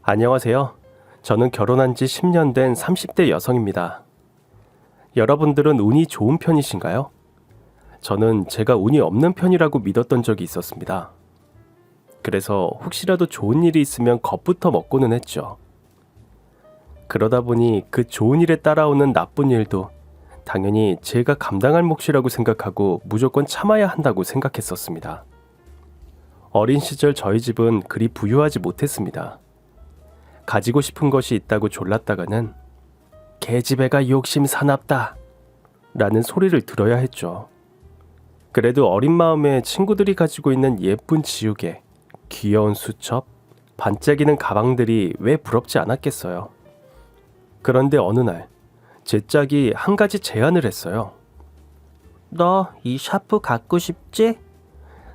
안녕하세요. 저는 결혼한 지 10년 된 30대 여성입니다. 여러분들은 운이 좋은 편이신가요? 저는 제가 운이 없는 편이라고 믿었던 적이 있었습니다. 그래서 혹시라도 좋은 일이 있으면 겁부터 먹고는 했죠. 그러다 보니 그 좋은 일에 따라오는 나쁜 일도 당연히 제가 감당할 몫이라고 생각하고 무조건 참아야 한다고 생각했었습니다. 어린 시절 저희 집은 그리 부유하지 못했습니다. 가지고 싶은 것이 있다고 졸랐다가는 계집애가 욕심 사납다 라는 소리를 들어야 했죠. 그래도 어린 마음에 친구들이 가지고 있는 예쁜 지우개, 귀여운 수첩, 반짝이는 가방들이 왜 부럽지 않았겠어요. 그런데 어느 날 제 짝이 한 가지 제안을 했어요. 너 이 샤프 갖고 싶지?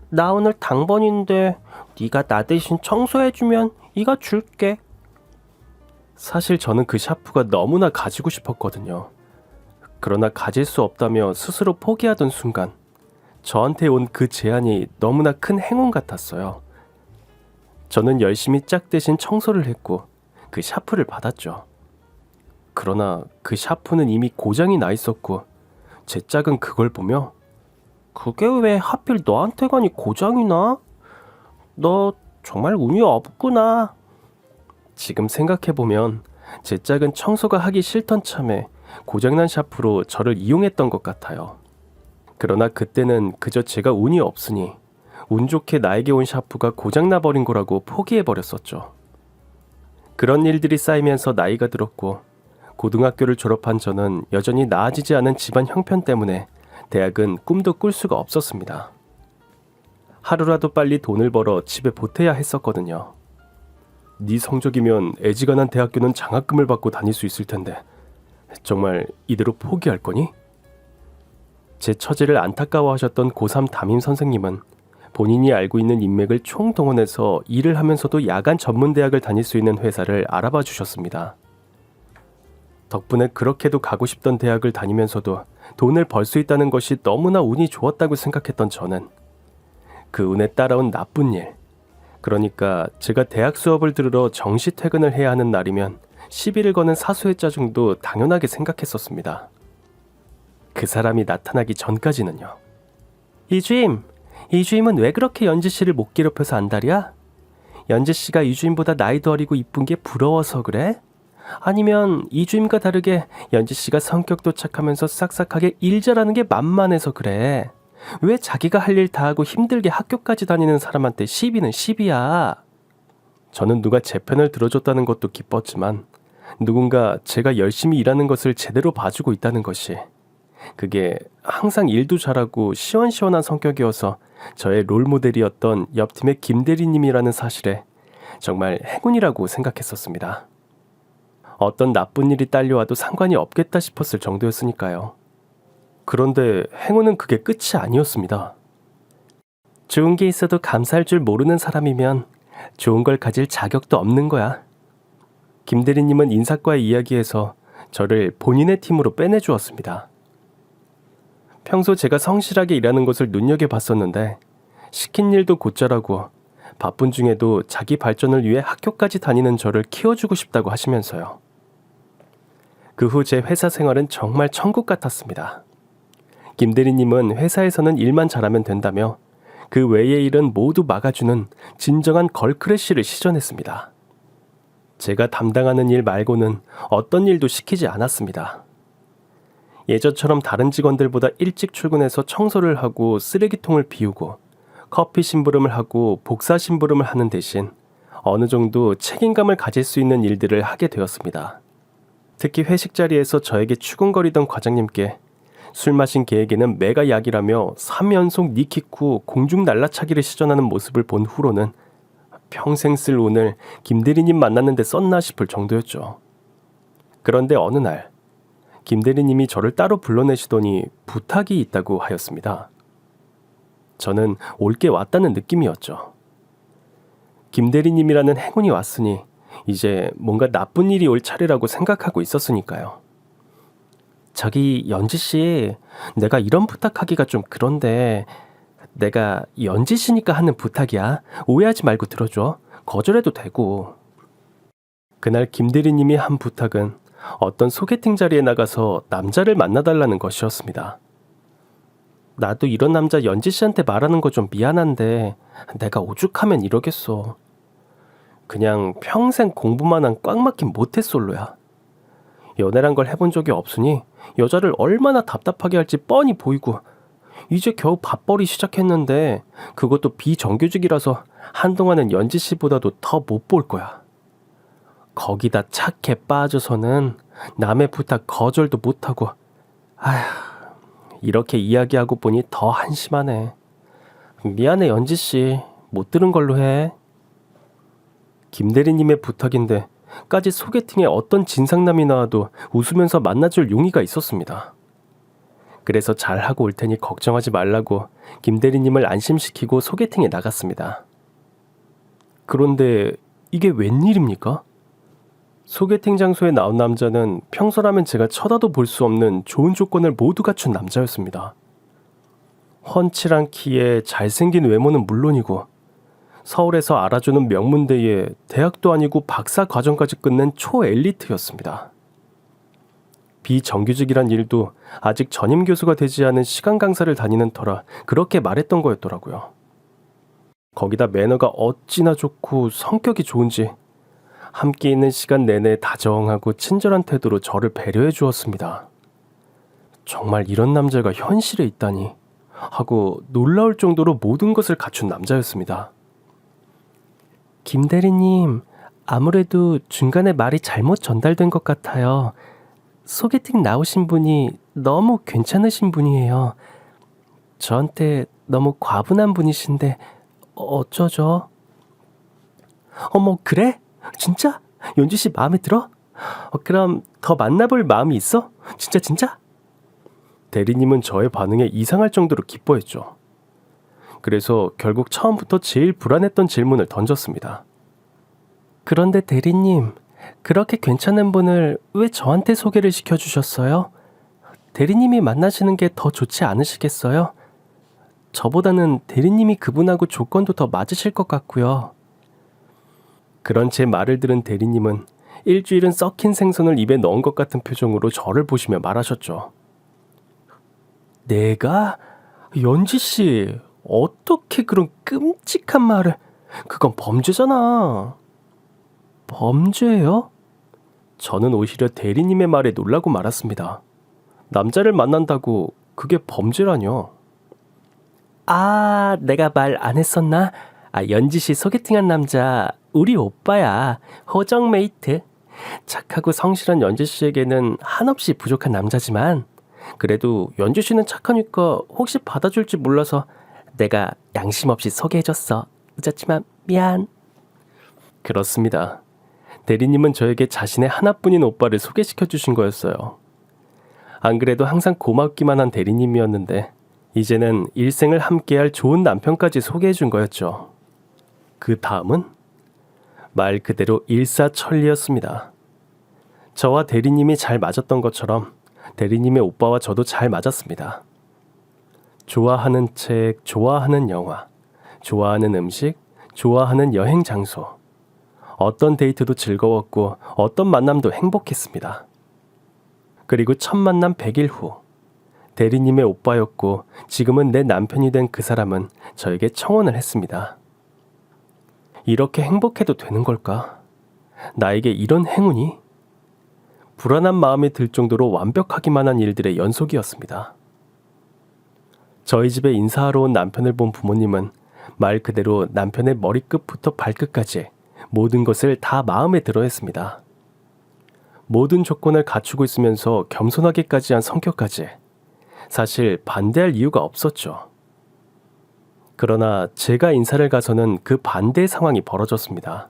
나 오늘 당번인데 네가 나 대신 청소해주면 이거 줄게. 사실 저는 그 샤프가 너무나 가지고 싶었거든요. 그러나 가질 수 없다며 스스로 포기하던 순간 저한테 온 그 제안이 너무나 큰 행운 같았어요. 저는 열심히 짝 대신 청소를 했고 그 샤프를 받았죠. 그러나 그 샤프는 이미 고장이 나 있었고 제 짝은 그걸 보며 그게 왜 하필 너한테만이 고장이 나? 너 정말 운이 없구나. 지금 생각해보면 제 짝은 청소가 하기 싫던 참에 고장난 샤프로 저를 이용했던 것 같아요. 그러나 그때는 그저 제가 운이 없으니 운 좋게 나에게 온 샤프가 고장나버린 거라고 포기해버렸었죠. 그런 일들이 쌓이면서 나이가 들었고 고등학교를 졸업한 저는 여전히 나아지지 않은 집안 형편 때문에 대학은 꿈도 꿀 수가 없었습니다. 하루라도 빨리 돈을 벌어 집에 보태야 했었거든요. 네 성적이면 애지간한 대학교는 장학금을 받고 다닐 수 있을 텐데 정말 이대로 포기할 거니? 제 처지를 안타까워하셨던 고3 담임 선생님은 본인이 알고 있는 인맥을 총동원해서 일을 하면서도 야간 전문대학을 다닐 수 있는 회사를 알아봐 주셨습니다. 덕분에 그렇게도 가고 싶던 대학을 다니면서도 돈을 벌 수 있다는 것이 너무나 운이 좋았다고 생각했던 저는 그 운에 따라온 나쁜 일, 그러니까 제가 대학 수업을 들으러 정시 퇴근을 해야 하는 날이면 시비를 거는 사소의 짜증도 당연하게 생각했었습니다. 그 사람이 나타나기 전까지는요. 이주임은 왜 그렇게 연지씨를 못 괴롭혀서 안달이야? 연지씨가 이주임보다 나이도 어리고 이쁜 게 부러워서 그래? 아니면 이주임과 다르게 연지씨가 성격도 착하면서 싹싹하게 일 잘하는 게 만만해서 그래? 왜 자기가 할 일 다 하고 힘들게 학교까지 다니는 사람한테 시비는 시비야? 저는 누가 제 편을 들어줬다는 것도 기뻤지만 누군가 제가 열심히 일하는 것을 제대로 봐주고 있다는 것이, 그게 항상 일도 잘하고 시원시원한 성격이어서 저의 롤모델이었던 옆팀의 김대리님이라는 사실에 정말 행운이라고 생각했었습니다. 어떤 나쁜 일이 딸려와도 상관이 없겠다 싶었을 정도였으니까요. 그런데 행운은 그게 끝이 아니었습니다. 좋은 게 있어도 감사할 줄 모르는 사람이면 좋은 걸 가질 자격도 없는 거야. 김 대리님은 인사과의 이야기에서 저를 본인의 팀으로 빼내주었습니다. 평소 제가 성실하게 일하는 것을 눈여겨봤었는데 시킨 일도 곧잘하고 바쁜 중에도 자기 발전을 위해 학교까지 다니는 저를 키워주고 싶다고 하시면서요. 그 후 제 회사 생활은 정말 천국 같았습니다. 김 대리님은 회사에서는 일만 잘하면 된다며 그 외의 일은 모두 막아주는 진정한 걸크래쉬를 시전했습니다. 제가 담당하는 일 말고는 어떤 일도 시키지 않았습니다. 예전처럼 다른 직원들보다 일찍 출근해서 청소를 하고 쓰레기통을 비우고 커피 심부름을 하고 복사 심부름을 하는 대신 어느 정도 책임감을 가질 수 있는 일들을 하게 되었습니다. 특히 회식 자리에서 저에게 추궁거리던 과장님께 술 마신 개에게는 매가 약이라며 3연속 니키쿠 공중 날라차기를 시전하는 모습을 본 후로는 평생 쓸 운을 김 대리님 만났는데 썼나 싶을 정도였죠. 그런데 어느 날 김 대리님이 저를 따로 불러내시더니 부탁이 있다고 하였습니다. 저는 올 게 왔다는 느낌이었죠. 김 대리님이라는 행운이 왔으니 이제 뭔가 나쁜 일이 올 차례라고 생각하고 있었으니까요. 저기 연지씨, 내가 이런 부탁하기가 좀 그런데 내가 연지씨니까 하는 부탁이야. 오해하지 말고 들어줘. 거절해도 되고. 그날 김 대리님이 한 부탁은 어떤 소개팅 자리에 나가서 남자를 만나달라는 것이었습니다. 나도 이런 남자 연지 씨한테 말하는 거 좀 미안한데 내가 오죽하면 이러겠어. 그냥 평생 공부만 한 꽉 막힌 모태솔로야. 연애란 걸 해본 적이 없으니 여자를 얼마나 답답하게 할지 뻔히 보이고 이제 겨우 밥벌이 시작했는데 그것도 비정규직이라서 한동안은 연지 씨보다도 더 못 볼 거야. 거기다 착해 빠져서는 남의 부탁 거절도 못하고 아휴 이렇게 이야기하고 보니 더 한심하네. 미안해 연지 씨. 못 들은 걸로 해. 김 대리님의 부탁인데 까지 소개팅에 어떤 진상남이 나와도 웃으면서 만나줄 용의가 있었습니다. 그래서 잘하고 올 테니 걱정하지 말라고 김 대리님을 안심시키고 소개팅에 나갔습니다. 그런데 이게 웬일입니까? 소개팅 장소에 나온 남자는 평소라면 제가 쳐다도 볼 수 없는 좋은 조건을 모두 갖춘 남자였습니다. 훤칠한 키에 잘생긴 외모는 물론이고 서울에서 알아주는 명문대에 대학도 아니고 박사 과정까지 끝낸 초엘리트였습니다. 비정규직이란 일도 아직 전임 교수가 되지 않은 시간 강사를 다니는 터라 그렇게 말했던 거였더라고요. 거기다 매너가 어찌나 좋고 성격이 좋은지 함께 있는 시간 내내 다정하고 친절한 태도로 저를 배려해 주었습니다. 정말 이런 남자가 현실에 있다니 하고 놀라울 정도로 모든 것을 갖춘 남자였습니다. 김 대리님, 아무래도 중간에 말이 잘못 전달된 것 같아요. 소개팅 나오신 분이 너무 괜찮으신 분이에요. 저한테 너무 과분한 분이신데 어쩌죠? 어머, 그래? 진짜? 연지 씨 마음에 들어? 그럼 더 만나볼 마음이 있어? 진짜? 대리님은 저의 반응에 이상할 정도로 기뻐했죠. 그래서 결국 처음부터 제일 불안했던 질문을 던졌습니다. 그런데 대리님, 그렇게 괜찮은 분을 왜 저한테 소개를 시켜주셨어요? 대리님이 만나시는 게 더 좋지 않으시겠어요? 저보다는 대리님이 그분하고 조건도 더 맞으실 것 같고요. 그런 제 말을 들은 대리님은 일주일은 썩힌 생선을 입에 넣은 것 같은 표정으로 저를 보시며 말하셨죠. 내가? 연지씨, 어떻게 그런 끔찍한 말을... 그건 범죄잖아. 범죄요? 저는 오히려 대리님의 말에 놀라고 말았습니다. 남자를 만난다고 그게 범죄라뇨. 아, 내가 말 안 했었나? 연지씨 소개팅한 남자 우리 오빠야. 호정 메이트. 착하고 성실한 연지씨에게는 한없이 부족한 남자지만 그래도 연지씨는 착하니까 혹시 받아줄지 몰라서 내가 양심 없이 소개해줬어. 늦었지만 미안. 그렇습니다. 대리님은 저에게 자신의 하나뿐인 오빠를 소개시켜 주신 거였어요. 안 그래도 항상 고맙기만 한 대리님이었는데 이제는 일생을 함께할 좋은 남편까지 소개해 준 거였죠. 그 다음은 말 그대로 일사천리였습니다. 저와 대리님이 잘 맞았던 것처럼 대리님의 오빠와 저도 잘 맞았습니다. 좋아하는 책, 좋아하는 영화, 좋아하는 음식, 좋아하는 여행 장소. 어떤 데이트도 즐거웠고 어떤 만남도 행복했습니다. 그리고 첫 만남 100일 후 대리님의 오빠였고 지금은 내 남편이 된 그 사람은 저에게 청혼을 했습니다. 이렇게 행복해도 되는 걸까? 나에게 이런 행운이? 불안한 마음이 들 정도로 완벽하기만 한 일들의 연속이었습니다. 저희 집에 인사하러 온 남편을 본 부모님은 말 그대로 남편의 머리끝부터 발끝까지 모든 것을 다 마음에 들어 했습니다. 모든 조건을 갖추고 있으면서 겸손하기까지 한 성격까지 사실 반대할 이유가 없었죠. 그러나 제가 인사를 가서는 그 반대의 상황이 벌어졌습니다.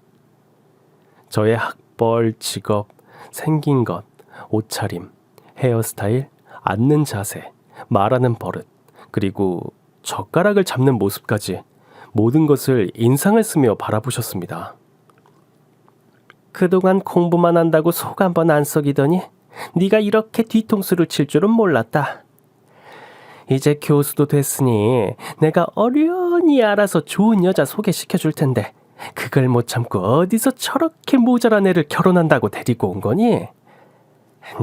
저의 학벌, 직업, 생긴 것, 옷차림, 헤어스타일, 앉는 자세, 말하는 버릇, 그리고 젓가락을 잡는 모습까지 모든 것을 인상을 쓰며 바라보셨습니다. 그동안 공부만 한다고 속 한 번 안 썩이더니 네가 이렇게 뒤통수를 칠 줄은 몰랐다. 이제 교수도 됐으니 내가 어련히 알아서 좋은 여자 소개시켜 줄 텐데 그걸 못 참고 어디서 저렇게 모자란 애를 결혼한다고 데리고 온 거니?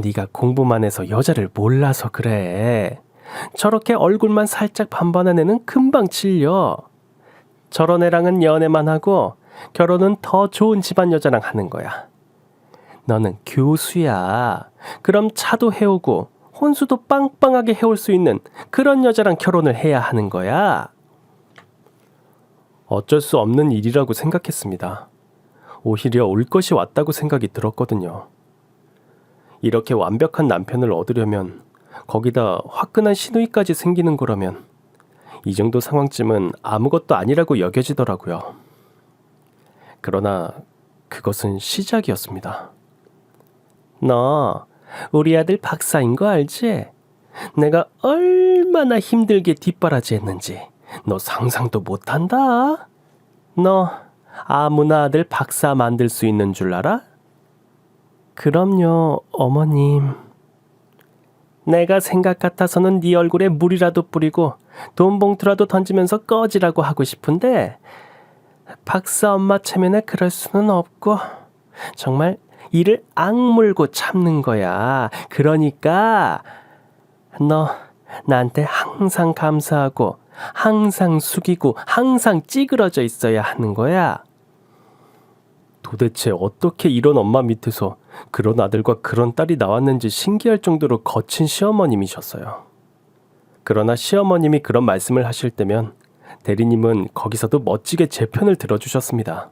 네가 공부만 해서 여자를 몰라서 그래. 저렇게 얼굴만 살짝 반반한 애는 금방 질려. 저런 애랑은 연애만 하고 결혼은 더 좋은 집안 여자랑 하는 거야. 너는 교수야. 그럼 차도 해오고 혼수도 빵빵하게 해올 수 있는 그런 여자랑 결혼을 해야 하는 거야. 어쩔 수 없는 일이라고 생각했습니다. 오히려 올 것이 왔다고 생각이 들었거든요. 이렇게 완벽한 남편을 얻으려면, 거기다 화끈한 시누이까지 생기는 거라면 이 정도 상황쯤은 아무것도 아니라고 여겨지더라고요. 그러나 그것은 시작이었습니다. 너 우리 아들 박사인 거 알지? 내가 얼마나 힘들게 뒷바라지 했는지 너 상상도 못한다. 너 아무나 아들 박사 만들 수 있는 줄 알아? 그럼요, 어머님. 내가 생각 같아서는 네 얼굴에 물이라도 뿌리고 돈 봉투라도 던지면서 꺼지라고 하고 싶은데 박사 엄마 체면에 그럴 수는 없고 정말 이를 악물고 참는 거야. 그러니까 너 나한테 항상 감사하고 항상 숙이고 항상 찌그러져 있어야 하는 거야. 도대체 어떻게 이런 엄마 밑에서 그런 아들과 그런 딸이 나왔는지 신기할 정도로 거친 시어머님이셨어요. 그러나 시어머님이 그런 말씀을 하실 때면 대리님은 거기서도 멋지게 제 편을 들어주셨습니다.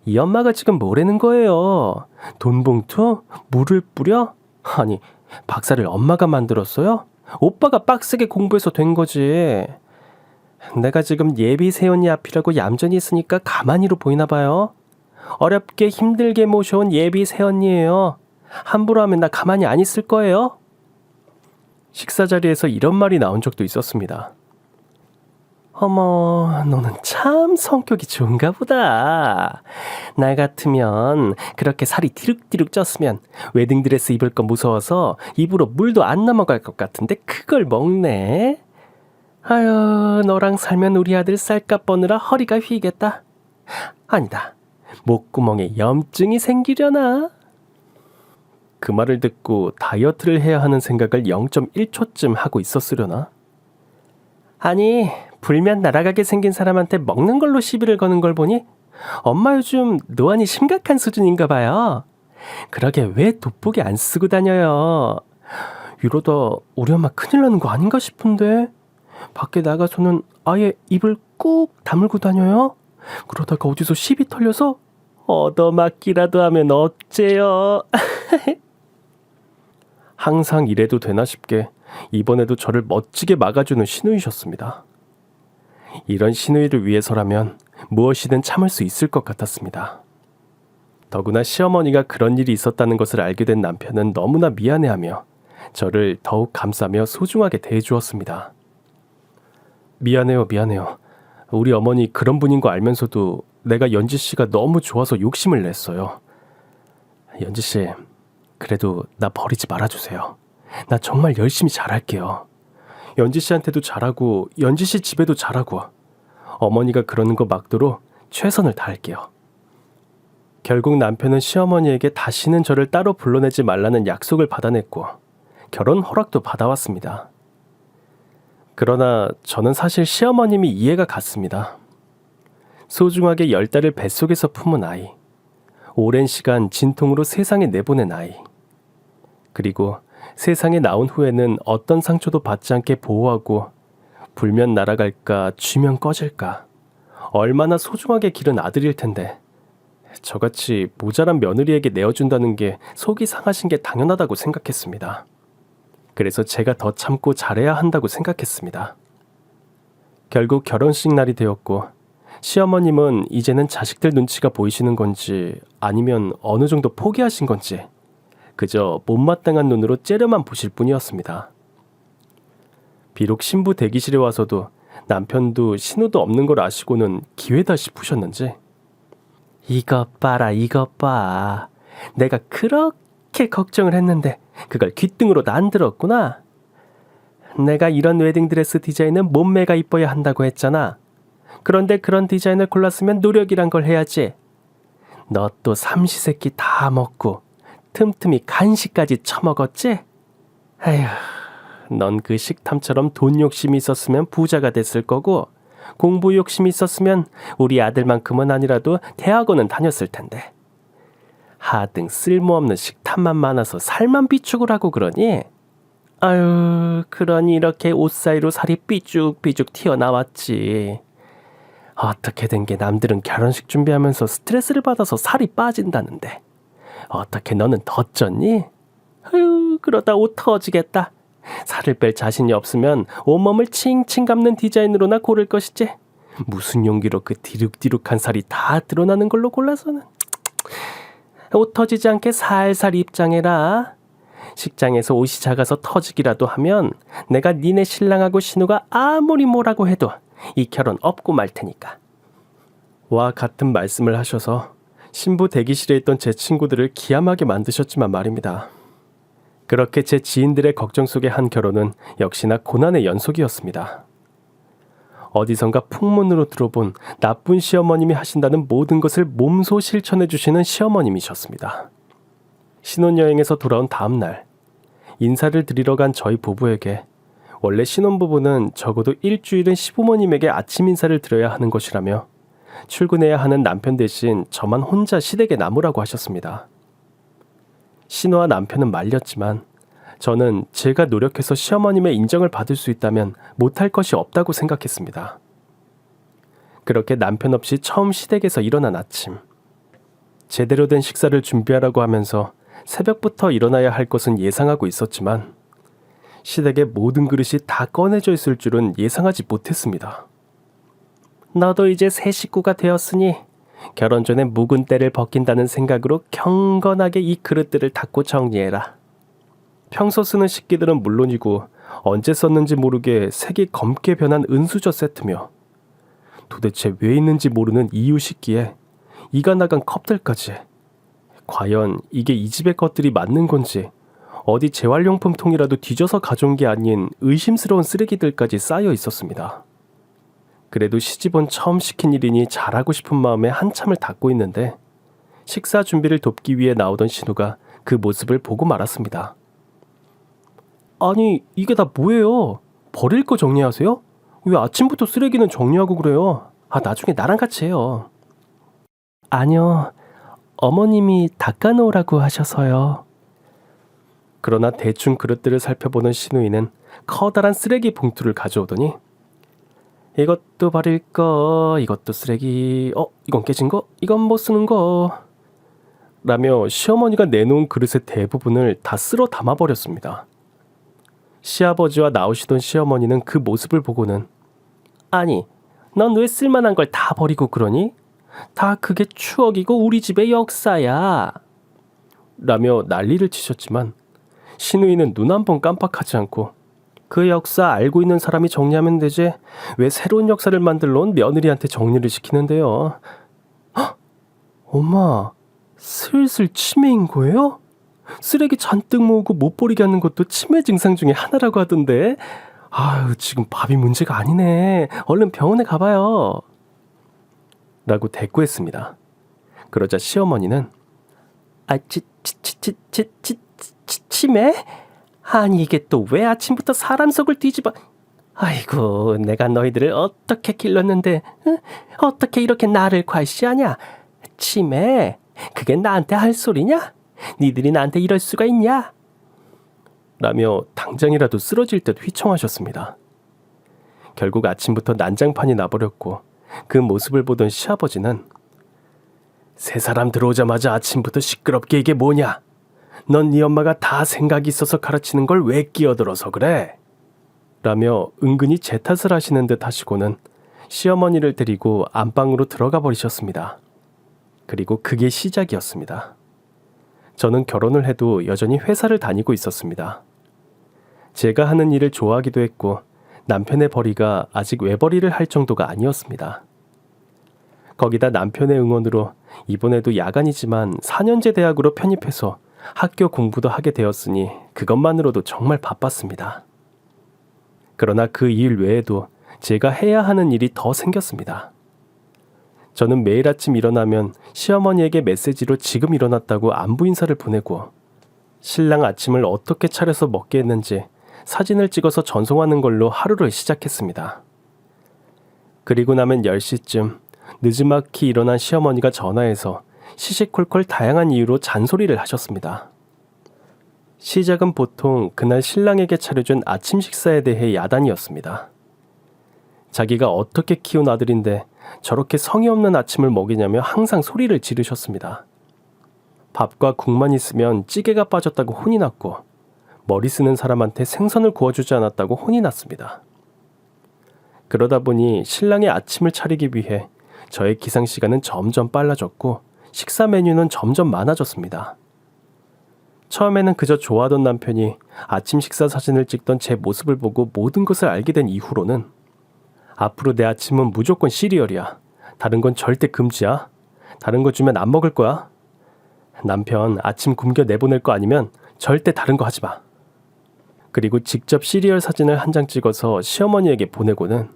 이 엄마가 지금 뭐라는 거예요? 돈 봉투? 물을 뿌려? 아니, 박사를 엄마가 만들었어요? 오빠가 빡세게 공부해서 된 거지. 내가 지금 예비 새언니 앞이라고 얌전히 있으니까 가만히로 보이나 봐요. 어렵게 힘들게 모셔온 예비 새언니예요. 함부로 하면 나 가만히 안 있을 거예요. 식사 자리에서 이런 말이 나온 적도 있었습니다. 어머, 너는 참 성격이 좋은가 보다. 나 같으면 그렇게 살이 디룩디룩 쪘으면 웨딩드레스 입을 거 무서워서 입으로 물도 안 넘어갈 것 같은데 그걸 먹네. 아유, 너랑 살면 우리 아들 쌀값 버느라 허리가 휘겠다. 아니다. 목구멍에 염증이 생기려나? 그 말을 듣고 다이어트를 해야 하는 생각을 0.1초쯤 하고 있었으려나? 아니, 불면 날아가게 생긴 사람한테 먹는 걸로 시비를 거는 걸 보니 엄마 요즘 노안이 심각한 수준인가 봐요. 그러게 왜 돋보기 안 쓰고 다녀요? 이러다 우리 엄마 큰일 나는 거 아닌가 싶은데 밖에 나가서는 아예 입을 꾹 다물고 다녀요? 그러다가 어디서 시비 털려서 얻어맞기라도 하면 어째요? 항상 이래도 되나 싶게 이번에도 저를 멋지게 막아주는 시누이셨습니다. 이런 시누이를 위해서라면 무엇이든 참을 수 있을 것 같았습니다. 더구나 시어머니가 그런 일이 있었다는 것을 알게 된 남편은 너무나 미안해하며 저를 더욱 감싸며 소중하게 대해주었습니다. 미안해요. 우리 어머니 그런 분인 거 알면서도 내가 연지 씨가 너무 좋아서 욕심을 냈어요. 연지 씨, 그래도 나 버리지 말아주세요. 나 정말 열심히 잘할게요. 연지 씨한테도 잘하고 연지 씨 집에도 잘하고 어머니가 그러는 거 막도록 최선을 다할게요. 결국 남편은 시어머니에게 다시는 저를 따로 불러내지 말라는 약속을 받아냈고 결혼 허락도 받아왔습니다. 그러나 저는 사실 시어머님이 이해가 갔습니다. 소중하게 10달을 뱃속에서 품은 아이, 오랜 시간 진통으로 세상에 내보낸 아이, 그리고 세상에 나온 후에는 어떤 상처도 받지 않게 보호하고 불면 날아갈까 쥐면 꺼질까 얼마나 소중하게 기른 아들일 텐데 저같이 모자란 며느리에게 내어준다는 게 속이 상하신 게 당연하다고 생각했습니다. 그래서 제가 더 참고 잘해야 한다고 생각했습니다. 결국 결혼식 날이 되었고 시어머님은 이제는 자식들 눈치가 보이시는 건지 아니면 어느 정도 포기하신 건지 그저 못마땅한 눈으로 째려만 보실 뿐이었습니다. 비록 신부 대기실에 와서도 남편도 신호도 없는 걸 아시고는 기회다 싶으셨는지 이것 봐라 이것 봐. 내가 그렇게 걱정을 했는데 그걸 귓등으로도 안 들었구나. 내가 이런 웨딩드레스 디자인은 몸매가 이뻐야 한다고 했잖아. 그런데 그런 디자인을 골랐으면 노력이란 걸 해야지. 너 또 삼시세끼 다 먹고 틈틈이 간식까지 처먹었지? 아휴, 넌 그 식탐처럼 돈 욕심이 있었으면 부자가 됐을 거고 공부 욕심이 있었으면 우리 아들만큼은 아니라도 대학원은 다녔을 텐데. 하등 쓸모없는 식탐만 많아서 살만 삐죽을 하고 그러니? 아유, 그러니 이렇게 옷 사이로 살이 삐죽삐죽 튀어나왔지. 어떻게 된 게 남들은 결혼식 준비하면서 스트레스를 받아서 살이 빠진다는데 어떻게 너는 더 쪘니? 아유, 그러다 옷 터지겠다. 살을 뺄 자신이 없으면 온몸을 칭칭 감는 디자인으로나 고를 것이지. 무슨 용기로 그 디룩디룩한 살이 다 드러나는 걸로 골라서는. 옷 터지지 않게 살살 입장해라. 식장에서 옷이 작아서 터지기라도 하면 내가 니네 신랑하고 신우가 아무리 뭐라고 해도 이 결혼 없고 말 테니까. 와 같은 말씀을 하셔서 신부 대기실에 있던 제 친구들을 기함하게 만드셨지만 말입니다. 그렇게 제 지인들의 걱정 속에 한 결혼은 역시나 고난의 연속이었습니다. 어디선가 풍문으로 들어본 나쁜 시어머님이 하신다는 모든 것을 몸소 실천해 주시는 시어머님이셨습니다. 신혼여행에서 돌아온 다음 날, 인사를 드리러 간 저희 부부에게 원래 신혼부부는 적어도 일주일은 시부모님에게 아침 인사를 드려야 하는 것이라며 출근해야 하는 남편 대신 저만 혼자 시댁에 남으라고 하셨습니다. 신우와 남편은 말렸지만 저는 제가 노력해서 시어머님의 인정을 받을 수 있다면 못할 것이 없다고 생각했습니다. 그렇게 남편 없이 처음 시댁에서 일어난 아침, 제대로 된 식사를 준비하라고 하면서 새벽부터 일어나야 할 것은 예상하고 있었지만 시댁의 모든 그릇이 다 꺼내져 있을 줄은 예상하지 못했습니다. 너도 이제 새 식구가 되었으니 결혼 전에 묵은 때를 벗긴다는 생각으로 경건하게 이 그릇들을 닦고 정리해라. 평소 쓰는 식기들은 물론이고 언제 썼는지 모르게 색이 검게 변한 은수저 세트며 도대체 왜 있는지 모르는 이유 식기에 이가 나간 컵들까지. 과연 이게 이 집의 것들이 맞는 건지 어디 재활용품 통이라도 뒤져서 가져온 게 아닌 의심스러운 쓰레기들까지 쌓여 있었습니다. 그래도 시집온 처음 시킨 일이니 잘하고 싶은 마음에 한참을 닦고 있는데 식사 준비를 돕기 위해 나오던 신우가 그 모습을 보고 말았습니다. 아니, 이게 다 뭐예요? 버릴 거 정리하세요? 왜 아침부터 쓰레기는 정리하고 그래요? 나중에 나랑 같이 해요. 아니요, 어머님이 닦아놓으라고 하셔서요. 그러나 대충 그릇들을 살펴보는 신우이는 커다란 쓰레기 봉투를 가져오더니 이것도 버릴 거, 이것도 쓰레기, 이건 깨진 거, 이건 못 쓰는 거 라며 시어머니가 내놓은 그릇의 대부분을 다 쓸어 담아버렸습니다. 시아버지와 나오시던 시어머니는 그 모습을 보고는 아니, 넌 왜 쓸만한 걸 다 버리고 그러니? 다 그게 추억이고 우리 집의 역사야 라며 난리를 치셨지만 신우이는 눈 한 번 깜빡하지 않고 그 역사 알고 있는 사람이 정리하면 되지 왜 새로운 역사를 만들러 온 며느리한테 정리를 시키는데요. 헉! 엄마, 슬슬 치매인 거예요? 쓰레기 잔뜩 모으고 못 버리게 하는 것도 치매 증상 중에 하나라고 하던데. 아유, 지금 밥이 문제가 아니네. 얼른 병원에 가봐요. 라고 대꾸했습니다. 그러자 시어머니는 치매? 아니, 이게 또 왜 아침부터 사람 속을 뒤집어. 아이고, 내가 너희들을 어떻게 길렀는데 어떻게 이렇게 나를 괄시하냐. 치매? 그게 나한테 할 소리냐? 니들이 나한테 이럴 수가 있냐? 라며 당장이라도 쓰러질 듯 휘청하셨습니다. 결국 아침부터 난장판이 나버렸고 그 모습을 보던 시아버지는 새 사람 들어오자마자 아침부터 시끄럽게 이게 뭐냐? 넌 네 엄마가 다 생각이 있어서 가르치는 걸 왜 끼어들어서 그래? 라며 은근히 제 탓을 하시는 듯 하시고는 시어머니를 데리고 안방으로 들어가 버리셨습니다. 그리고 그게 시작이었습니다. 저는 결혼을 해도 여전히 회사를 다니고 있었습니다. 제가 하는 일을 좋아하기도 했고 남편의 벌이가 아직 외벌이를 할 정도가 아니었습니다. 거기다 남편의 응원으로 이번에도 야간이지만 4년제 대학으로 편입해서 학교 공부도 하게 되었으니 그것만으로도 정말 바빴습니다. 그러나 그 일 외에도 제가 해야 하는 일이 더 생겼습니다. 저는 매일 아침 일어나면 시어머니에게 메시지로 지금 일어났다고 안부 인사를 보내고 신랑 아침을 어떻게 차려서 먹게 했는지 사진을 찍어서 전송하는 걸로 하루를 시작했습니다. 그리고 나면 10시쯤 늦지막히 일어난 시어머니가 전화해서 시시콜콜 다양한 이유로 잔소리를 하셨습니다. 시작은 보통 그날 신랑에게 차려준 아침 식사에 대해 야단이었습니다. 자기가 어떻게 키운 아들인데 저렇게 성의 없는 아침을 먹이냐며 항상 소리를 지르셨습니다. 밥과 국만 있으면 찌개가 빠졌다고 혼이 났고 머리 쓰는 사람한테 생선을 구워주지 않았다고 혼이 났습니다. 그러다 보니 신랑의 아침을 차리기 위해 저의 기상시간은 점점 빨라졌고 식사 메뉴는 점점 많아졌습니다. 처음에는 그저 좋아하던 남편이 아침 식사 사진을 찍던 제 모습을 보고 모든 것을 알게 된 이후로는 앞으로 내 아침은 무조건 시리얼이야. 다른 건 절대 금지야. 다른 거 주면 안 먹을 거야. 남편 아침 굶겨 내보낼 거 아니면 절대 다른 거 하지 마. 그리고 직접 시리얼 사진을 한 장 찍어서 시어머니에게 보내고는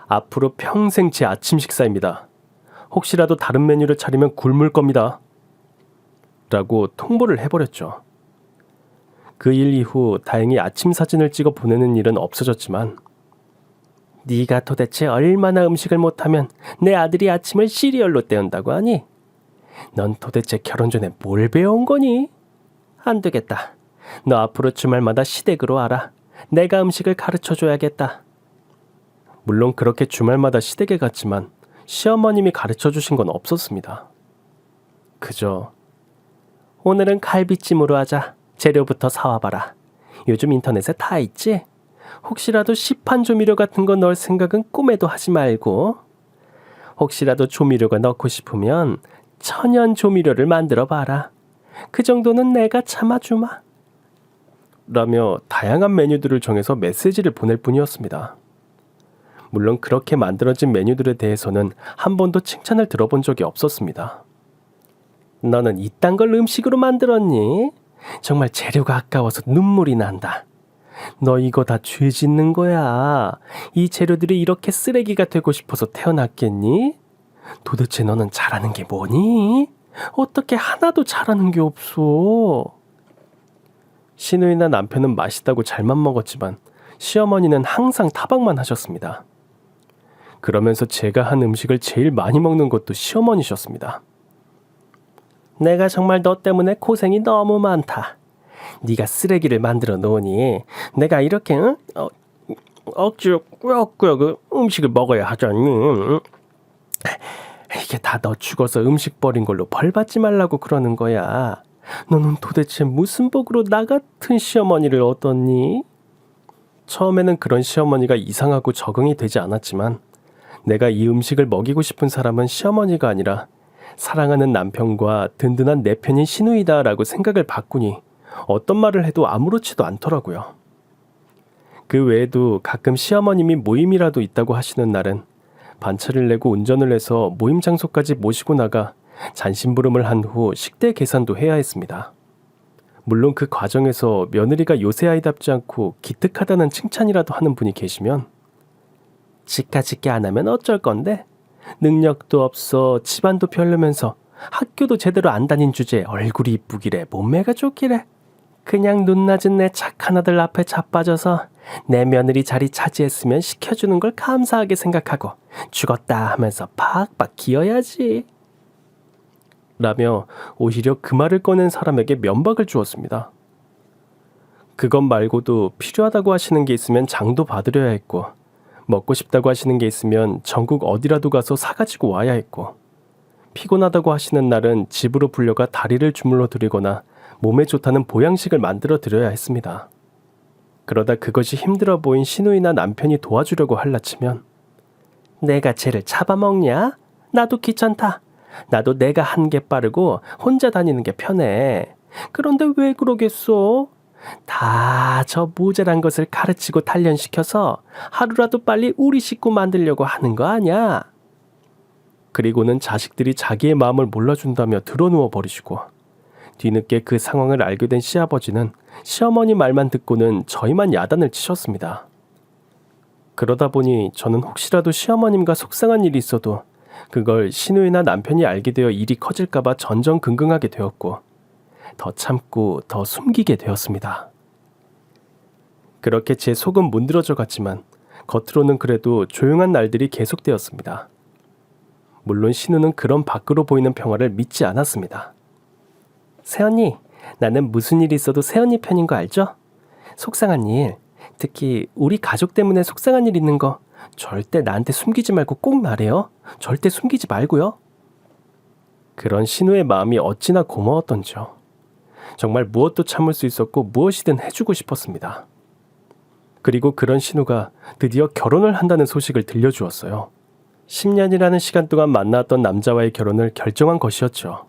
앞으로 평생 제 아침 식사입니다. 혹시라도 다른 메뉴를 차리면 굶을 겁니다. 라고 통보를 해버렸죠. 그 일 이후 다행히 아침 사진을 찍어 보내는 일은 없어졌지만 네가 도대체 얼마나 음식을 못하면 내 아들이 아침을 시리얼로 때운다고 하니? 넌 도대체 결혼 전에 뭘 배운 거니? 안 되겠다. 너 앞으로 주말마다 시댁으로 와라. 내가 음식을 가르쳐줘야겠다. 물론 그렇게 주말마다 시댁에 갔지만 시어머님이 가르쳐주신 건 없었습니다. 그저 오늘은 갈비찜으로 하자. 재료부터 사와봐라. 요즘 인터넷에 다 있지? 혹시라도 시판 조미료 같은 거 넣을 생각은 꿈에도 하지 말고 혹시라도 조미료가 넣고 싶으면 천연 조미료를 만들어 봐라. 그 정도는 내가 참아주마. 라며 다양한 메뉴들을 정해서 메시지를 보낼 뿐이었습니다. 물론 그렇게 만들어진 메뉴들에 대해서는 한 번도 칭찬을 들어본 적이 없었습니다. 너는 이딴 걸 음식으로 만들었니? 정말 재료가 아까워서 눈물이 난다. 너 이거 다 죄 짓는 거야. 이 재료들이 이렇게 쓰레기가 되고 싶어서 태어났겠니? 도대체 너는 잘하는 게 뭐니? 어떻게 하나도 잘하는 게 없어? 시누이나 남편은 맛있다고 잘만 먹었지만 시어머니는 항상 타박만 하셨습니다. 그러면서 제가 한 음식을 제일 많이 먹는 것도 시어머니셨습니다. 내가 정말 너 때문에 고생이 너무 많다. 네가 쓰레기를 만들어 놓으니 내가 이렇게 억지로 꾸역꾸역 음식을 먹어야 하잖니. 이게 다 너 죽어서 음식 버린 걸로 벌 받지 말라고 그러는 거야. 너는 도대체 무슨 복으로 나 같은 시어머니를 얻었니? 처음에는 그런 시어머니가 이상하고 적응이 되지 않았지만 내가 이 음식을 먹이고 싶은 사람은 시어머니가 아니라 사랑하는 남편과 든든한 내 편인 시누이다라고 생각을 바꾸니 어떤 말을 해도 아무렇지도 않더라고요. 그 외에도 가끔 시어머님이 모임이라도 있다고 하시는 날은 반차를 내고 운전을 해서 모임 장소까지 모시고 나가 잔심부름을 한 후 식대 계산도 해야 했습니다. 물론 그 과정에서 며느리가 요새 아이답지 않고 기특하다는 칭찬이라도 하는 분이 계시면 지카지키 안 하면 어쩔 건데? 능력도 없어 집안도 별로면서 학교도 제대로 안 다닌 주제에 얼굴이 이쁘기래 몸매가 좋기래 그냥 눈 낮은 내 착한 아들 앞에 자빠져서 내 며느리 자리 차지했으면 시켜주는 걸 감사하게 생각하고 죽었다 하면서 팍팍 기어야지 라며 오히려 그 말을 꺼낸 사람에게 면박을 주었습니다. 그것 말고도 필요하다고 하시는 게 있으면 장도 봐드려야 했고 먹고 싶다고 하시는 게 있으면 전국 어디라도 가서 사가지고 와야 했고 피곤하다고 하시는 날은 집으로 불려가 다리를 주물러 드리거나 몸에 좋다는 보양식을 만들어 드려야 했습니다. 그러다 그것이 힘들어 보인 시누이나 남편이 도와주려고 할라치면 내가 쟤를 잡아먹냐? 나도 귀찮다. 나도 내가 한 게 빠르고 혼자 다니는 게 편해. 그런데 왜 그러겠어? 다 저 모자란 것을 가르치고 단련시켜서 하루라도 빨리 우리 식구 만들려고 하는 거 아냐? 그리고는 자식들이 자기의 마음을 몰라준다며 드러누워 버리시고 뒤늦게 그 상황을 알게 된 시아버지는 시어머니 말만 듣고는 저희만 야단을 치셨습니다. 그러다 보니 저는 혹시라도 시어머님과 속상한 일이 있어도 그걸 신우이나 남편이 알게 되어 일이 커질까봐 전전긍긍하게 되었고 더 참고 더 숨기게 되었습니다. 그렇게 제 속은 문드러져 갔지만 겉으로는 그래도 조용한 날들이 계속되었습니다. 물론 신우는 그런 밖으로 보이는 평화를 믿지 않았습니다. 새언니, 나는 무슨 일이 있어도 새언니 편인 거 알죠? 속상한 일, 특히 우리 가족 때문에 속상한 일 있는 거 절대 나한테 숨기지 말고 꼭 말해요. 절대 숨기지 말고요. 그런 신우의 마음이 어찌나 고마웠던지요. 정말 무엇도 참을 수 있었고 무엇이든 해주고 싶었습니다. 그리고 그런 신우가 드디어 결혼을 한다는 소식을 들려주었어요. 10년이라는 시간 동안 만나왔던 남자와의 결혼을 결정한 것이었죠.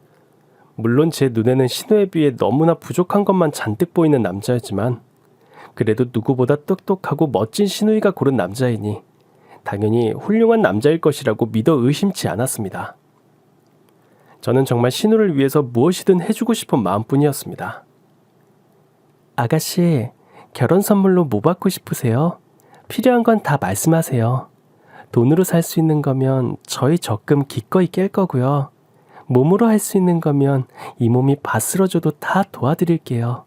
물론 제 눈에는 신우에 비해 너무나 부족한 것만 잔뜩 보이는 남자였지만 그래도 누구보다 똑똑하고 멋진 신우이가 고른 남자이니 당연히 훌륭한 남자일 것이라고 믿어 의심치 않았습니다. 저는 정말 신우를 위해서 무엇이든 해주고 싶은 마음뿐이었습니다. 아가씨, 결혼 선물로 뭐 받고 싶으세요? 필요한 건 다 말씀하세요. 돈으로 살 수 있는 거면 저희 적금 기꺼이 깰 거고요. 몸으로 할 수 있는 거면 이 몸이 바스러져도 다 도와드릴게요.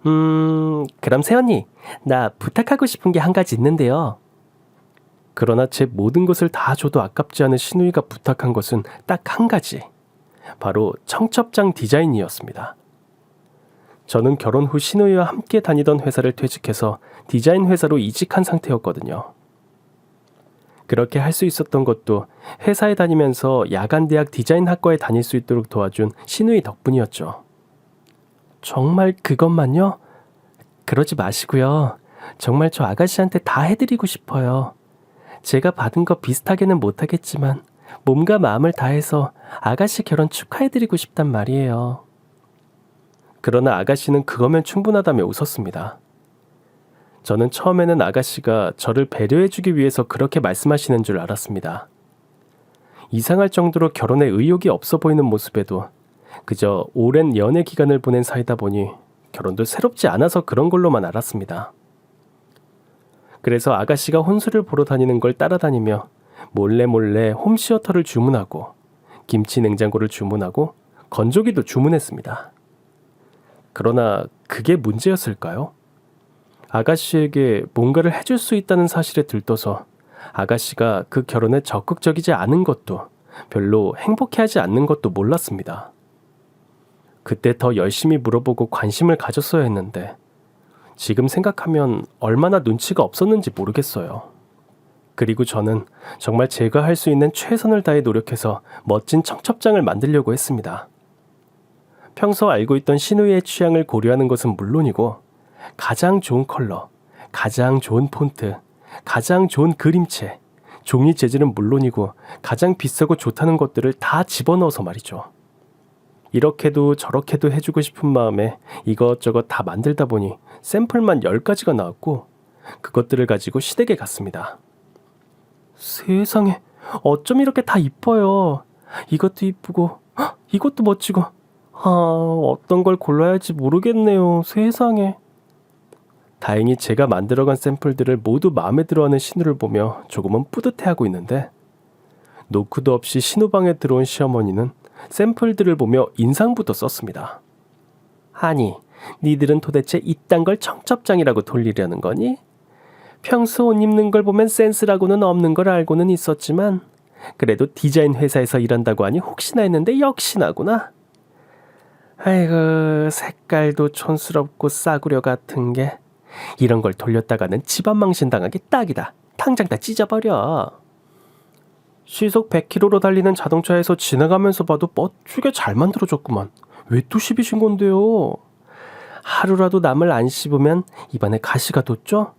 그럼 새언니, 나 부탁하고 싶은 게 한 가지 있는데요. 그러나 제 모든 것을 다 줘도 아깝지 않은 신우이가 부탁한 것은 딱 한 가지. 바로 청첩장 디자인이었습니다. 저는 결혼 후 신우이와 함께 다니던 회사를 퇴직해서 디자인 회사로 이직한 상태였거든요. 그렇게 할 수 있었던 것도 회사에 다니면서 야간대학 디자인학과에 다닐 수 있도록 도와준 신우이 덕분이었죠. 정말 그것만요? 그러지 마시고요. 정말 저 아가씨한테 다 해드리고 싶어요. 제가 받은 거 비슷하게는 못하겠지만 몸과 마음을 다해서 아가씨 결혼 축하해드리고 싶단 말이에요. 그러나 아가씨는 그거면 충분하다며 웃었습니다. 저는 처음에는 아가씨가 저를 배려해주기 위해서 그렇게 말씀하시는 줄 알았습니다. 이상할 정도로 결혼에 의욕이 없어 보이는 모습에도 그저 오랜 연애 기간을 보낸 사이다 보니 결혼도 새롭지 않아서 그런 걸로만 알았습니다. 그래서 아가씨가 혼수를 보러 다니는 걸 따라다니며 몰래 홈시어터를 주문하고 김치 냉장고를 주문하고 건조기도 주문했습니다. 그러나 그게 문제였을까요? 아가씨에게 뭔가를 해줄 수 있다는 사실에 들떠서 아가씨가 그 결혼에 적극적이지 않은 것도 별로 행복해하지 않는 것도 몰랐습니다. 그때 더 열심히 물어보고 관심을 가졌어야 했는데 지금 생각하면 얼마나 눈치가 없었는지 모르겠어요. 그리고 저는 정말 제가 할 수 있는 최선을 다해 노력해서 멋진 청첩장을 만들려고 했습니다. 평소 알고 있던 신우이의 취향을 고려하는 것은 물론이고 가장 좋은 컬러, 가장 좋은 폰트, 가장 좋은 그림체, 종이 재질은 물론이고 가장 비싸고 좋다는 것들을 다 집어넣어서 말이죠. 이렇게도 저렇게도 해주고 싶은 마음에 이것저것 다 만들다 보니 샘플만 10가지가 나왔고 그것들을 가지고 시댁에 갔습니다. 세상에, 어쩜 이렇게 다 이뻐요. 이것도 이쁘고 이것도 멋지고 어떤 걸 골라야 할지 모르겠네요. 세상에. 다행히 제가 만들어간 샘플들을 모두 마음에 들어하는 신우를 보며 조금은 뿌듯해하고 있는데 노크도 없이 신우 방에 들어온 시어머니는 샘플들을 보며 인상부터 썼습니다. 아니, 니들은 도대체 이딴 걸 청첩장이라고 돌리려는 거니? 평소 옷 입는 걸 보면 센스라고는 없는 걸 알고는 있었지만 그래도 디자인 회사에서 일한다고 하니 혹시나 했는데 역시나구나. 아이고, 색깔도 촌스럽고 싸구려 같은 게 이런 걸 돌렸다가는 집안 망신당하기 딱이다. 당장 다 찢어버려. 시속 100km로 달리는 자동차에서 지나가면서 봐도 멋지게 잘 만들어졌구만. 왜 또 시비신 건데요? 하루라도 남을 안 씹으면 입안에 가시가 돋죠?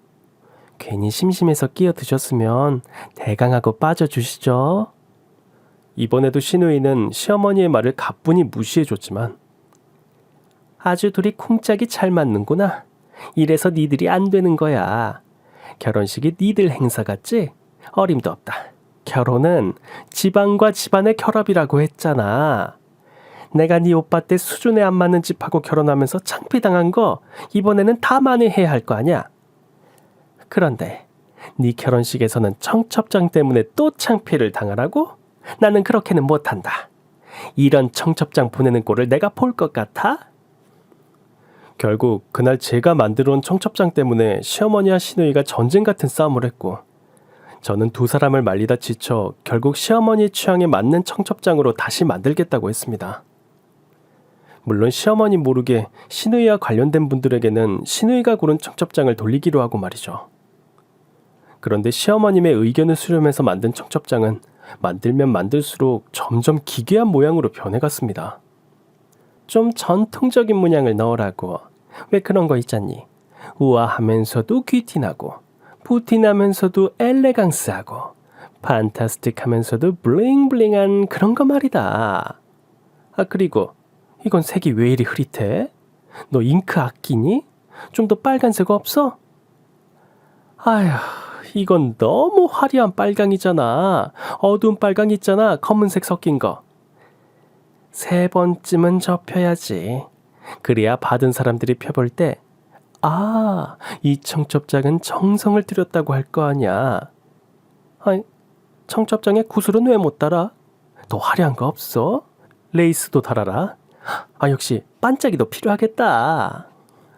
괜히 심심해서 끼어드셨으면 대강하고 빠져주시죠. 이번에도 신우이는 시어머니의 말을 가뿐히 무시해줬지만 아주 둘이 쿵짝이 잘 맞는구나. 이래서 니들이 안 되는 거야. 결혼식이 니들 행사 같지? 어림도 없다. 결혼은 집안과 집안의 결합이라고 했잖아. 내가 네 오빠 때 수준에 안 맞는 집하고 결혼하면서 창피당한 거 이번에는 다 만회해야 할 거 아니야. 그런데 네 결혼식에서는 청첩장 때문에 또 창피를 당하라고? 나는 그렇게는 못한다. 이런 청첩장 보내는 꼴을 내가 볼 것 같아? 결국 그날 제가 만들어 온 청첩장 때문에 시어머니와 시누이가 전쟁 같은 싸움을 했고, 저는 두 사람을 말리다 지쳐 결국 시어머니 취향에 맞는 청첩장으로 다시 만들겠다고 했습니다. 물론 시어머니 모르게 시누이와 관련된 분들에게는 시누이가 고른 청첩장을 돌리기로 하고 말이죠. 그런데 시어머님의 의견을 수렴해서 만든 청첩장은 만들면 만들수록 점점 기괴한 모양으로 변해갔습니다. 좀 전통적인 문양을 넣으라고. 왜 그런 거 있잖니? 우아하면서도 귀티나고, 부티나면서도 엘레강스하고, 판타스틱하면서도 블링블링한 그런 거 말이다. 아, 그리고 이건 색이 왜 이리 흐릿해? 너 잉크 아끼니? 좀 더 빨간색 없어? 아휴, 이건 너무 화려한 빨강이잖아. 어두운 빨강 있잖아. 검은색 섞인 거. 3번쯤은 접혀야지. 그래야 받은 사람들이 펴볼 때, 아, 이 청첩장은 정성을 들였다고 할 거 아니야. 아니, 청첩장에 구슬은 왜 못 달아? 더 화려한 거 없어? 레이스도 달아라. 아, 역시 반짝이도 필요하겠다.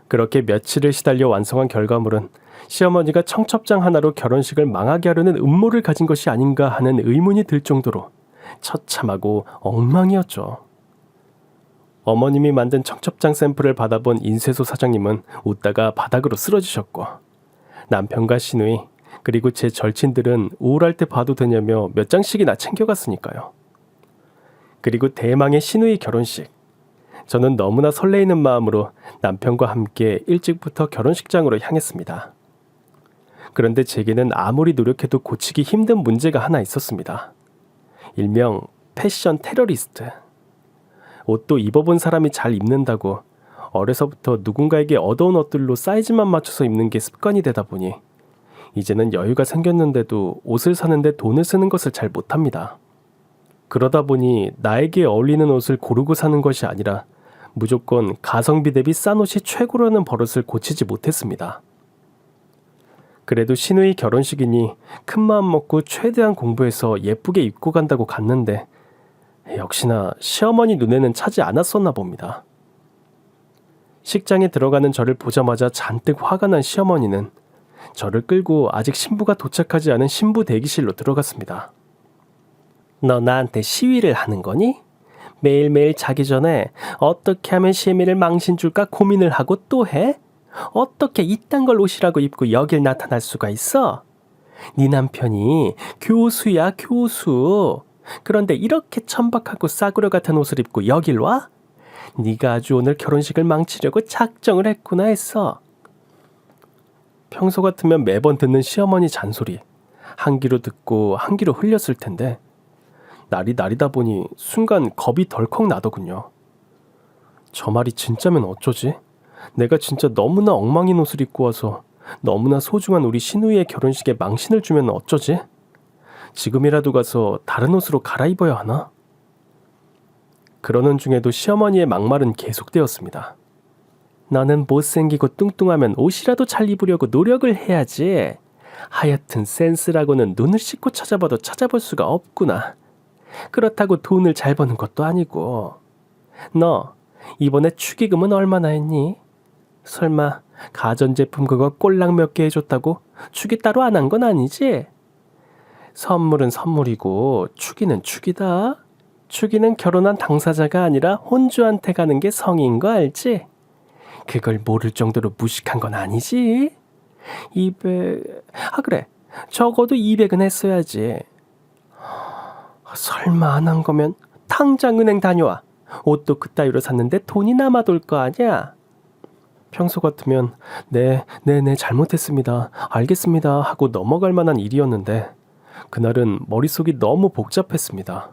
그렇게 며칠을 시달려 완성한 결과물은 시어머니가 청첩장 하나로 결혼식을 망하게 하려는 음모를 가진 것이 아닌가 하는 의문이 들 정도로 처참하고 엉망이었죠. 어머님이 만든 청첩장 샘플을 받아본 인쇄소 사장님은 웃다가 바닥으로 쓰러지셨고, 남편과 시누이 그리고 제 절친들은 우울할 때 봐도 되냐며 몇 장씩이나 챙겨갔으니까요. 그리고 대망의 시누이 결혼식. 저는 너무나 설레이는 마음으로 남편과 함께 일찍부터 결혼식장으로 향했습니다. 그런데 제게는 아무리 노력해도 고치기 힘든 문제가 하나 있었습니다. 일명 패션 테러리스트. 옷도 입어본 사람이 잘 입는다고 어려서부터 누군가에게 얻어온 옷들로 사이즈만 맞춰서 입는 게 습관이 되다 보니 이제는 여유가 생겼는데도 옷을 사는데 돈을 쓰는 것을 잘 못합니다. 그러다 보니 나에게 어울리는 옷을 고르고 사는 것이 아니라 무조건 가성비 대비 싼 옷이 최고라는 버릇을 고치지 못했습니다. 그래도 시누이 결혼식이니 큰 마음 먹고 최대한 공부해서 예쁘게 입고 간다고 갔는데 역시나 시어머니 눈에는 차지 않았었나 봅니다. 식장에 들어가는 저를 보자마자 잔뜩 화가 난 시어머니는 저를 끌고 아직 신부가 도착하지 않은 신부 대기실로 들어갔습니다. 너 나한테 시위를 하는 거니? 매일매일 자기 전에 어떻게 하면 시애미를 망신 줄까 고민을 하고 또 해? 어떻게 이딴 걸 옷이라고 입고 여길 나타날 수가 있어? 네 남편이 교수야, 교수. 그런데 이렇게 천박하고 싸구려 같은 옷을 입고 여길 와? 네가 아주 오늘 결혼식을 망치려고 작정을 했구나 했어. 평소 같으면 매번 듣는 시어머니 잔소리 한 귀로 듣고 한 귀로 흘렸을 텐데 날이 날이다 보니 순간 겁이 덜컥 나더군요. 저 말이 진짜면 어쩌지? 내가 진짜 너무나 엉망인 옷을 입고 와서 너무나 소중한 우리 시누이의 결혼식에 망신을 주면 어쩌지? 지금이라도 가서 다른 옷으로 갈아입어야 하나? 그러는 중에도 시어머니의 막말은 계속되었습니다. 너는 못생기고 뚱뚱하면 옷이라도 잘 입으려고 노력을 해야지. 하여튼 센스라고는 눈을 씻고 찾아봐도 찾아볼 수가 없구나. 그렇다고 돈을 잘 버는 것도 아니고. 너 이번에 축의금은 얼마나 했니? 설마 가전제품 그거 꼴랑 몇 개 해줬다고 축의 따로 안 한 건 아니지? 선물은 선물이고 축의는 축이다. 축의는 결혼한 당사자가 아니라 혼주한테 가는 게 성인 거 알지? 그걸 모를 정도로 무식한 건 아니지? 200... 아 그래, 적어도 200은 했어야지. 설마 안 한 거면 당장 은행 다녀와. 옷도 그따위로 샀는데 돈이 남아돌 거 아니야? 평소 같으면 네 잘못했습니다. 알겠습니다 하고 넘어갈 만한 일이었는데 그날은 머릿속이 너무 복잡했습니다.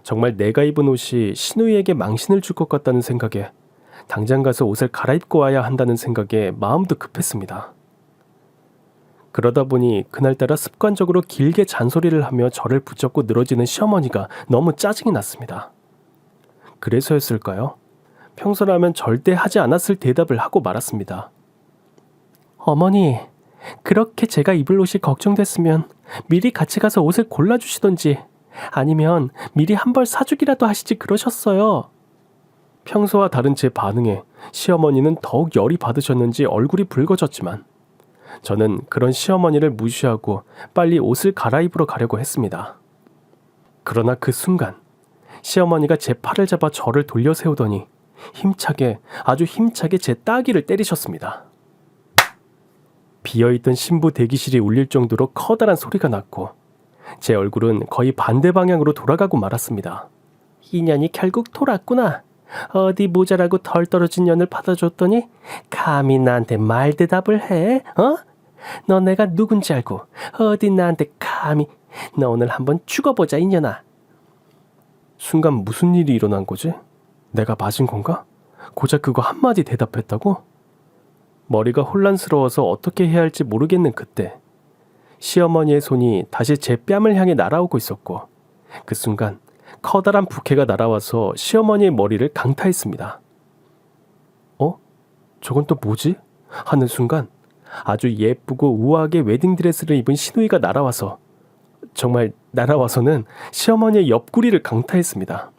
정말 내가 입은 옷이 시누이에게 망신을 줄 것 같다는 생각에 당장 가서 옷을 갈아입고 와야 한다는 생각에 마음도 급했습니다. 그러다 보니 그날따라 습관적으로 길게 잔소리를 하며 저를 붙잡고 늘어지는 시어머니가 너무 짜증이 났습니다. 그래서였을까요? 평소라면 절대 하지 않았을 대답을 하고 말았습니다. 어머니, 그렇게 제가 입을 옷이 걱정됐으면 미리 같이 가서 옷을 골라주시던지 아니면 미리 한 벌 사주기라도 하시지 그러셨어요. 평소와 다른 제 반응에 시어머니는 더욱 열이 받으셨는지 얼굴이 붉어졌지만 저는 그런 시어머니를 무시하고 빨리 옷을 갈아입으러 가려고 했습니다. 그러나 그 순간 시어머니가 제 팔을 잡아 저를 돌려 세우더니 아주 힘차게 제 따귀를 때리셨습니다. 비어있던 신부 대기실이 울릴 정도로 커다란 소리가 났고 제 얼굴은 거의 반대 방향으로 돌아가고 말았습니다. 이년이 결국 돌았구나. 어디 모자라고 덜 떨어진 년을 받아줬더니 감히 나한테 말대답을 해? 어? 너 내가 누군지 알고 어디 나한테 감히. 너 오늘 한번 죽어보자 이년아. 순간 무슨 일이 일어난 거지? 내가 맞은 건가? 고작 그거 한마디 대답했다고? 머리가 혼란스러워서 어떻게 해야 할지 모르겠는 그때 시어머니의 손이 다시 제 뺨을 향해 날아오고 있었고 그 순간 커다란 부케가 날아와서 시어머니의 머리를 강타했습니다. 저건 또 뭐지? 하는 순간 아주 예쁘고 우아하게 웨딩드레스를 입은 시누이가 날아와서는 시어머니의 옆구리를 강타했습니다.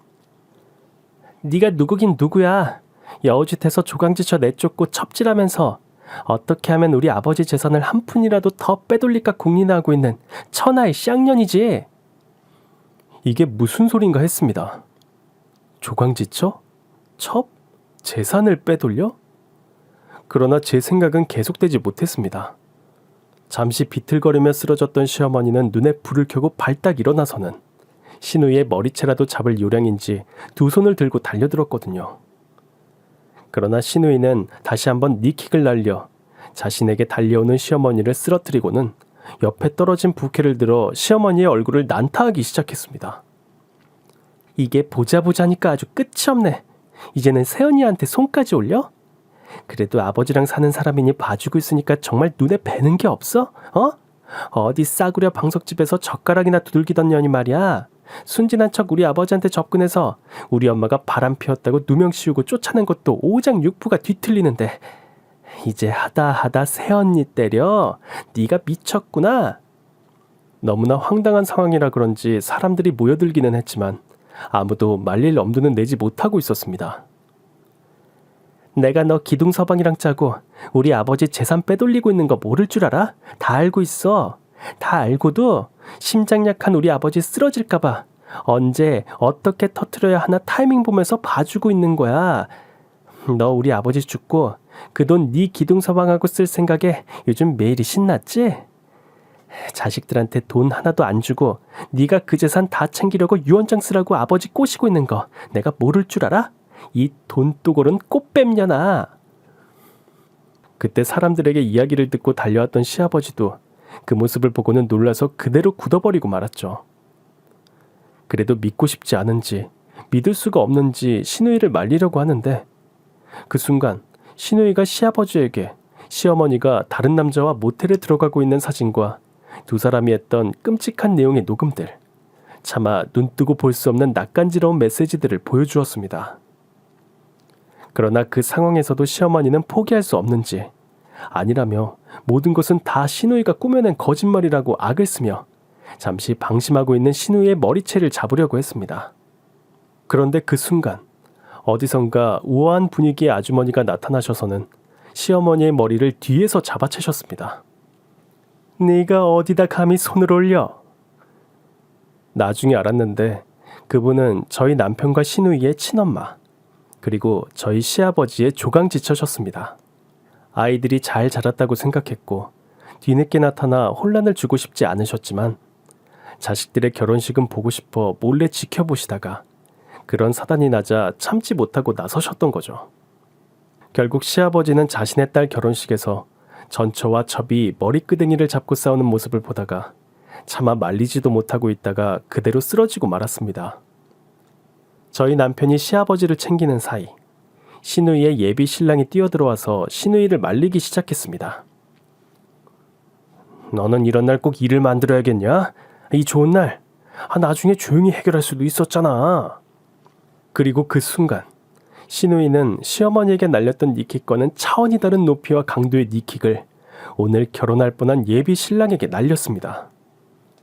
네가 누구긴 누구야. 여우짓해서 조강지쳐 내쫓고 첩질하면서 어떻게 하면 우리 아버지 재산을 한 푼이라도 더 빼돌릴까 궁리나하고 있는 천하의 쌍년이지. 이게 무슨 소린가 했습니다. 조강지쳐? 첩? 재산을 빼돌려? 그러나 제 생각은 계속되지 못했습니다. 잠시 비틀거리며 쓰러졌던 시어머니는 눈에 불을 켜고 발딱 일어나서는 시누이의 머리채라도 잡을 요량인지 두 손을 들고 달려들었거든요. 그러나 시누이는 다시 한번 니킥을 날려 자신에게 달려오는 시어머니를 쓰러뜨리고는 옆에 떨어진 부케를 들어 시어머니의 얼굴을 난타하기 시작했습니다. 이게 보자보자니까 아주 끝이 없네. 이제는 새언니한테 손까지 올려? 그래도 아버지랑 사는 사람이니 봐주고 있으니까 정말 눈에 뵈는 게 없어? 어디 싸구려 방석집에서 젓가락이나 두들기던 년이 말이야. 순진한 척 우리 아버지한테 접근해서 우리 엄마가 바람 피웠다고 누명 씌우고 쫓아낸 것도 오장육부가 뒤틀리는데 이제 하다 새언니 때려. 네가 미쳤구나. 너무나 황당한 상황이라 그런지 사람들이 모여들기는 했지만 아무도 말릴 엄두는 내지 못하고 있었습니다. 내가 너 기둥서방이랑 짜고 우리 아버지 재산 빼돌리고 있는 거 모를 줄 알아? 다 알고 있어. 다 알고도 심장 약한 우리 아버지 쓰러질까봐 언제 어떻게 터트려야 하나 타이밍 보면서 봐주고 있는 거야. 너 우리 아버지 죽고 그 돈 네 기둥서방하고 쓸 생각에 요즘 매일이 신났지? 자식들한테 돈 하나도 안 주고 네가 그 재산 다 챙기려고 유언장 쓰라고 아버지 꼬시고 있는 거 내가 모를 줄 알아? 이 돈두골은 꽃뱀년아. 그때 사람들에게 이야기를 듣고 달려왔던 시아버지도 그 모습을 보고는 놀라서 그대로 굳어버리고 말았죠. 그래도 믿고 싶지 않은지 믿을 수가 없는지 시누이를 말리려고 하는데 그 순간 시누이가 시아버지에게 시어머니가 다른 남자와 모텔에 들어가고 있는 사진과 두 사람이 했던 끔찍한 내용의 녹음들, 차마 눈뜨고 볼 수 없는 낯간지러운 메시지들을 보여주었습니다. 그러나 그 상황에서도 시어머니는 포기할 수 없는지 아니라며 모든 것은 다 시누이가 꾸며낸 거짓말이라고 악을 쓰며 잠시 방심하고 있는 시누이의 머리채를 잡으려고 했습니다. 그런데 그 순간 어디선가 우아한 분위기의 아주머니가 나타나셔서는 시어머니의 머리를 뒤에서 잡아채셨습니다. 네가 어디다 감히 손을 올려? 나중에 알았는데 그분은 저희 남편과 시누이의 친엄마 그리고 저희 시아버지의 조강지처셨습니다. 아이들이 잘 자랐다고 생각했고 뒤늦게 나타나 혼란을 주고 싶지 않으셨지만 자식들의 결혼식은 보고 싶어 몰래 지켜보시다가 그런 사단이 나자 참지 못하고 나서셨던 거죠. 결국 시아버지는 자신의 딸 결혼식에서 전처와 첩이 머리끄댕이를 잡고 싸우는 모습을 보다가 차마 말리지도 못하고 있다가 그대로 쓰러지고 말았습니다. 저희 남편이 시아버지를 챙기는 사이 시누이의 예비 신랑이 뛰어들어와서 시누이를 말리기 시작했습니다. 너는 이런 날 꼭 일을 만들어야겠냐? 이 좋은 날 나중에 조용히 해결할 수도 있었잖아. 그리고 그 순간 시누이는 시어머니에게 날렸던 니킥과는 차원이 다른 높이와 강도의 니킥을 오늘 결혼할 뻔한 예비 신랑에게 날렸습니다.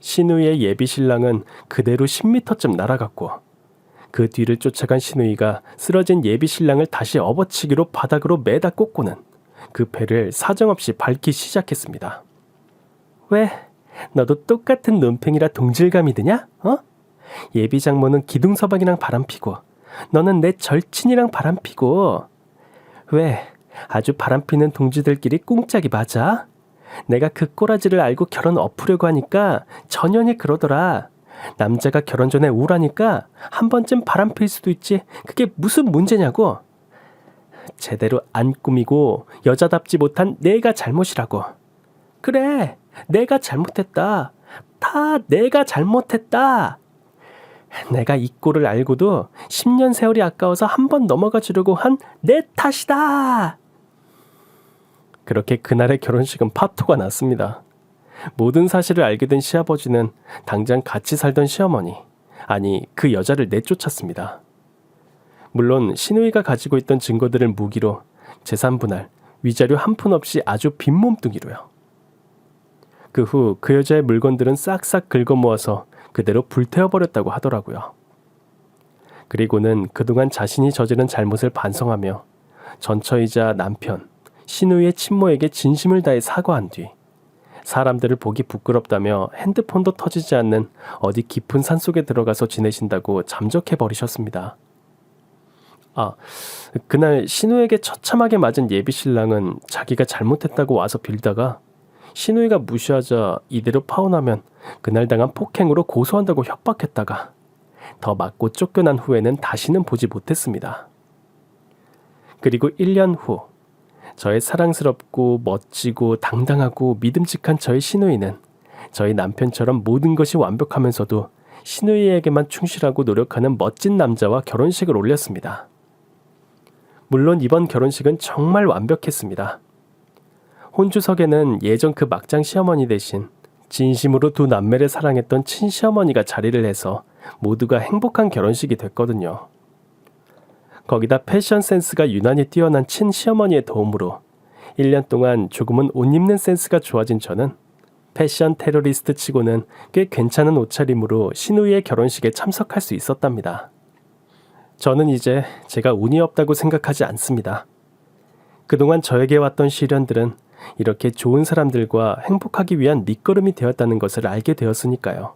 신우이의 예비 신랑은 그대로 10m쯤 날아갔고 그 뒤를 쫓아간 신우이가 쓰러진 예비 신랑을 다시 업어치기로 바닥으로 매다 꽂고는 그 배를 사정없이 밟기 시작했습니다. 왜? 너도 똑같은 논팽이라 동질감이 드냐? 예비 장모는 기둥서방이랑 바람피고 너는 내 절친이랑 바람피고 왜? 아주 바람피는 동지들끼리 꿍짝이 맞아? 내가 그 꼬라지를 알고 결혼 엎으려고 하니까 전현이 그러더라. 남자가 결혼 전에 우울하니까 한 번쯤 바람필 수도 있지. 그게 무슨 문제냐고. 제대로 안 꾸미고 여자답지 못한 내가 잘못이라고. 그래, 내가 잘못했다. 다 내가 잘못했다. 내가 이 꼴을 알고도 10년 세월이 아까워서 한 번 넘어가 주려고 한 내 탓이다. 그렇게 그날의 결혼식은 파토가 났습니다. 모든 사실을 알게 된 시아버지는 당장 같이 살던 시어머니, 아니 그 여자를 내쫓았습니다. 물론 신우이가 가지고 있던 증거들을 무기로 재산 분할, 위자료 한 푼 없이 아주 빈몸뚱이로요. 그 후 그 여자의 물건들은 싹싹 긁어 모아서 그대로 불태워버렸다고 하더라고요. 그리고는 그동안 자신이 저지른 잘못을 반성하며 전처이자 남편, 신우이의 친모에게 진심을 다해 사과한 뒤 사람들을 보기 부끄럽다며 핸드폰도 터지지 않는 어디 깊은 산속에 들어가서 지내신다고 잠적해버리셨습니다. 그날 신우에게 처참하게 맞은 예비 신랑은 자기가 잘못했다고 와서 빌다가 신우이가 무시하자 이대로 파혼하면 그날 당한 폭행으로 고소한다고 협박했다가 더 맞고 쫓겨난 후에는 다시는 보지 못했습니다. 그리고 1년 후 저의 사랑스럽고 멋지고 당당하고 믿음직한 저의 신우이는 저희 남편처럼 모든 것이 완벽하면서도 신우이에게만 충실하고 노력하는 멋진 남자와 결혼식을 올렸습니다. 물론 이번 결혼식은 정말 완벽했습니다. 혼주석에는 예전 그 막장 시어머니 대신 진심으로 두 남매를 사랑했던 친시어머니가 자리를 해서 모두가 행복한 결혼식이 됐거든요. 거기다 패션 센스가 유난히 뛰어난 친시어머니의 도움으로 1년 동안 조금은 옷 입는 센스가 좋아진 저는 패션 테러리스트 치고는 꽤 괜찮은 옷차림으로 신우이의 결혼식에 참석할 수 있었답니다. 저는 이제 제가 운이 없다고 생각하지 않습니다. 그동안 저에게 왔던 시련들은 이렇게 좋은 사람들과 행복하기 위한 밑거름이 되었다는 것을 알게 되었으니까요.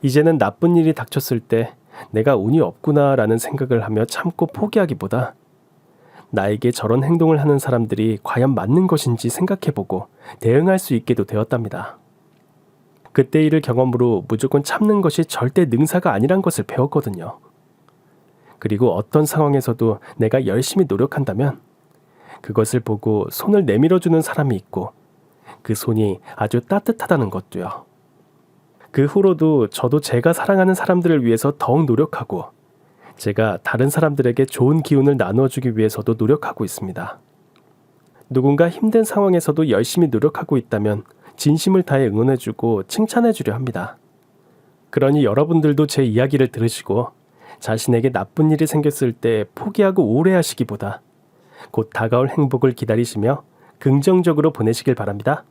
이제는 나쁜 일이 닥쳤을 때 내가 운이 없구나라는 생각을 하며 참고 포기하기보다 나에게 저런 행동을 하는 사람들이 과연 맞는 것인지 생각해보고 대응할 수 있게도 되었답니다. 그때 일을 경험으로 무조건 참는 것이 절대 능사가 아니란 것을 배웠거든요. 그리고 어떤 상황에서도 내가 열심히 노력한다면 그것을 보고 손을 내밀어주는 사람이 있고 그 손이 아주 따뜻하다는 것도요. 그 후로도 저도 제가 사랑하는 사람들을 위해서 더욱 노력하고 제가 다른 사람들에게 좋은 기운을 나누어주기 위해서도 노력하고 있습니다. 누군가 힘든 상황에서도 열심히 노력하고 있다면 진심을 다해 응원해주고 칭찬해주려 합니다. 그러니 여러분들도 제 이야기를 들으시고 자신에게 나쁜 일이 생겼을 때 포기하고 우울해하시기보다 곧 다가올 행복을 기다리시며 긍정적으로 보내시길 바랍니다.